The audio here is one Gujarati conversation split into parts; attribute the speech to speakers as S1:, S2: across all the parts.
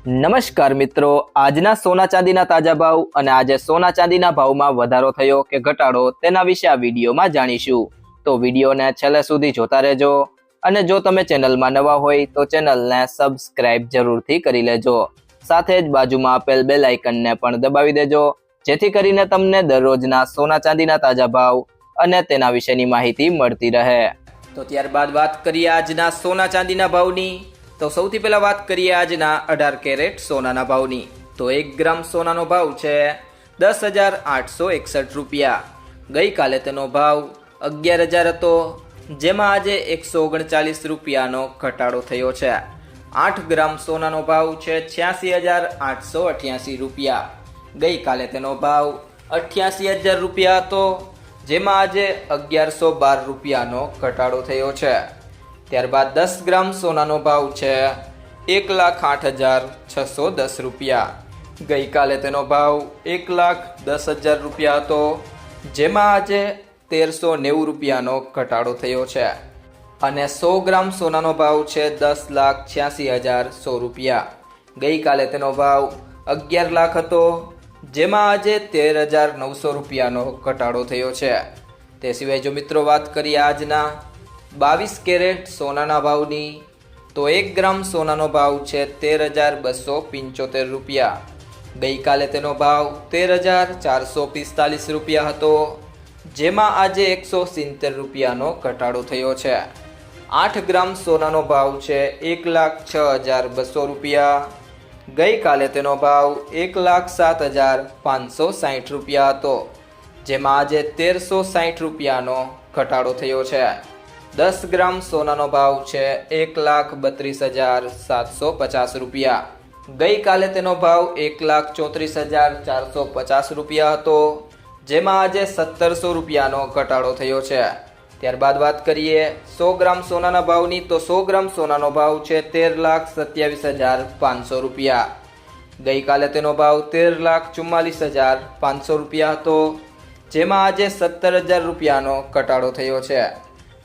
S1: નમસ્કાર મિત્રો, આજના સોના ચાંદીના તાજા ભાવ અને આજે સોના ચાંદીના ભાવમાં વધારો થયો કે ઘટાડો તેના વિશે આ વિડીયોમાં જાણીશું। તો વિડીયોને છેલ્લે સુધી જોતા રહેજો અને જો તમે ચેનલમાં નવા હોય તો ચેનલને સબસ્ક્રાઇબ જરૂરથી કરી લેજો। સાથે જ બાજુમાં આપેલ બેલ આઇકનને પણ દબાવી દેજો જેથી કરીને તમને દરરોજના સોના ચાંદીના તાજા ભાવ અને તેના વિશેની માહિતી મળતી રહે। તો ત્યારબાદ વાત કરીએ આજના સોના ચાંદીના ભાવની। તો સૌથી પહેલા વાત કરીએ આજના 18 કેરેટ સોનાના ભાવની। તો 1 ગ્રામ સોનાનો ભાવ છે 10,861 રૂપિયા। ગઈકાલે તેનો ભાવ 11,000 હતો, જેમાં આજે 139 રૂપિયાનો ઘટાડો થયો છે। 8 ગ્રામ સોનાનો ભાવ છે 86,888 રૂપિયા। ગઈકાલે તેનો ભાવ 88,000 રૂપિયા હતો, જેમાં આજે 1,112 રૂપિયાનો ઘટાડો થયો છે। ત્યારબાદ 10 ગ્રામ સોનાનો ભાવ છે 1,08,610 રૂપિયા। ગઈકાલે તેનો ભાવ 1,10,000 રૂપિયા હતો, જેમાં આજે 1,390 રૂપિયાનો ઘટાડો થયો છે। અને 100 ગ્રામ સોનાનો ભાવ છે 10,86,100 રૂપિયા। ગઈકાલે તેનો ભાવ 11 લાખ હતો, જેમાં આજે 13,900 રૂપિયાનો ઘટાડો થયો છે। તે સિવાય જો મિત્રો વાત કરીએ આજના 22 કેરેટ સોનાના ભાવની, તો 1 ગ્રામ સોનાનો ભાવ છે 13,275 રૂપિયા। ગઈકાલે તેનો ભાવ 13,445 રૂપિયા હતો, જેમાં આજે 170 રૂપિયાનો ઘટાડો થયો છે। 8 ગ્રામ સોનાનો ભાવ છે 1,06,200 રૂપિયા। ગઈકાલે તેનો ભાવ 1,07,560 રૂપિયા હતો, જેમાં આજે 1,360 રૂપિયાનો ઘટાડો થયો છે। 10 ગ્રામ સોનાનો ભાવ છે 1,32,750 રૂપિયા। ગઈકાલે તેનો ભાવ 1,34,450 રૂપિયા હતો, જેમાં આજે 1,700 રૂપિયાનો ઘટાડો થયો છે। ત્યારબાદ વાત કરીએ 100 ગ્રામ સોનાના ભાવની, તો 100 ગ્રામ સોનાનો ભાવ છે 13,27,500 રૂપિયા। ગઈકાલે તેનો ભાવ 13,44,500 રૂપિયા હતો, જેમાં આજે 17,000 રૂપિયાનો ઘટાડો થયો છે।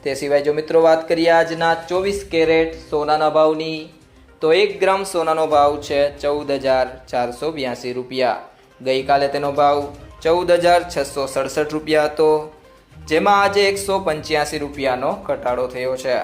S1: તે સિવાય જો મિત્રો વાત કરીએ આજના 24 કેરેટ સોનાના ભાવની, તો 1 ગ્રામ સોનાનો ભાવ છે 14,482 રૂપિયા। ગઈકાલે તેનો ભાવ 14,667 રૂપિયા હતો, જેમાં આજે 185 રૂપિયાનો ઘટાડો થયો છે।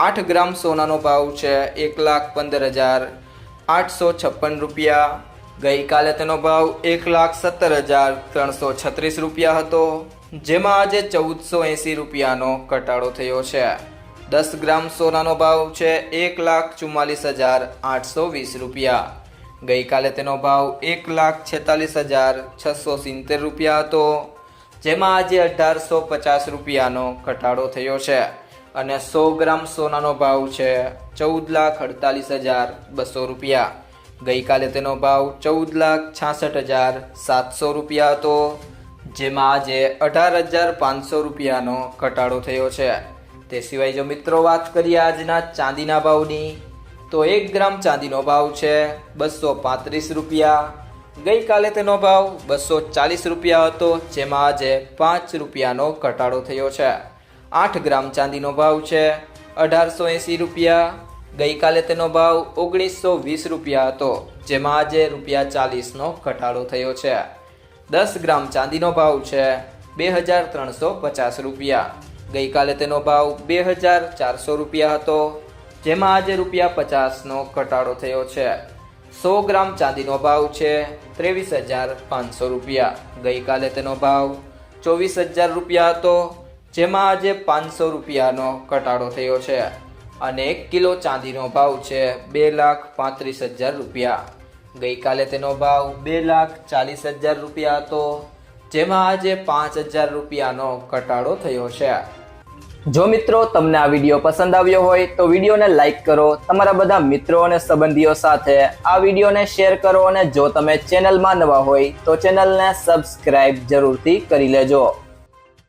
S1: 8 ગ્રામ સોનાનો ભાવ છે 1,15,856 રૂપિયા। ગઈકાલે તેનો ભાવ 1,17,336 રૂપિયા હતો, જેમાં આજે 1,480 રૂપિયાનો ઘટાડો થયો છે। 10 ગ્રામ સોનાનો ભાવ છે 1,44,820 રૂપિયા। ગઈકાલે તેનો ભાવ 1,46,670 રૂપિયા હતો, જેમાં આજે 1,850 રૂપિયાનો ઘટાડો થયો છે। અને 100 ગ્રામ સોનાનો ભાવ છે 14,48,200 રૂપિયા। ગઈકાલે તેનો ભાવ 14,66,700 રૂપિયા હતો, જેમાં આજે 18,500 રૂપિયાનો ઘટાડો થયો છે। તે સિવાય જો મિત્રો વાત કરીએ આજના ચાંદીના ભાવની, તો 1 ગ્રામ ચાંદીનો ભાવ છે 235 રૂપિયા। ગઈકાલે તેનો ભાવ 240 રૂપિયા હતો, જેમાં આજે 5 રૂપિયાનો ઘટાડો થયો છે। 8 ગ્રામ ચાંદીનો ભાવ છે 1,880 રૂપિયા। ગઈકાલે તેનો ભાવ 1,920 રૂપિયા હતો, જેમાં આજે ₹40નો ઘટાડો થયો છે। 10 ગ્રામ ચાંદીનો ભાવ છે 2,350 રૂપિયા। ગઈકાલે તેનો ભાવ 2,400 રૂપિયા હતો, જેમાં આજે ₹50નો ઘટાડો થયો છે। 100 ગ્રામ ચાંદીનો ભાવ છે 23,500 રૂપિયા। ગઈકાલે તેનો ભાવ 24,000 રૂપિયા હતો, જેમાં આજે 500 રૂપિયાનો ઘટાડો થયો છે। અને 1 કિલો ચાંદીનો ભાવ છે 2,35,000 રૂપિયા। ગઈકાલે તેનો ભાવ 2,40,000 રૂપિયા હતો, જેમાં આજે 5,000 રૂપિયાનો ઘટાડો થયો છે। જો મિત્રો તમને આ વિડીયો પસંદ આવ્યો હોય તો વિડીયોને લાઈક કરો, તમારા બધા મિત્રો અને સંબંધીઓ સાથે આ વિડીયોને શેર કરો અને જો તમે ચેનલમાં નવા હોય તો ચેનલને સબસ્ક્રાઇબ જરૂરથી કરી લેજો।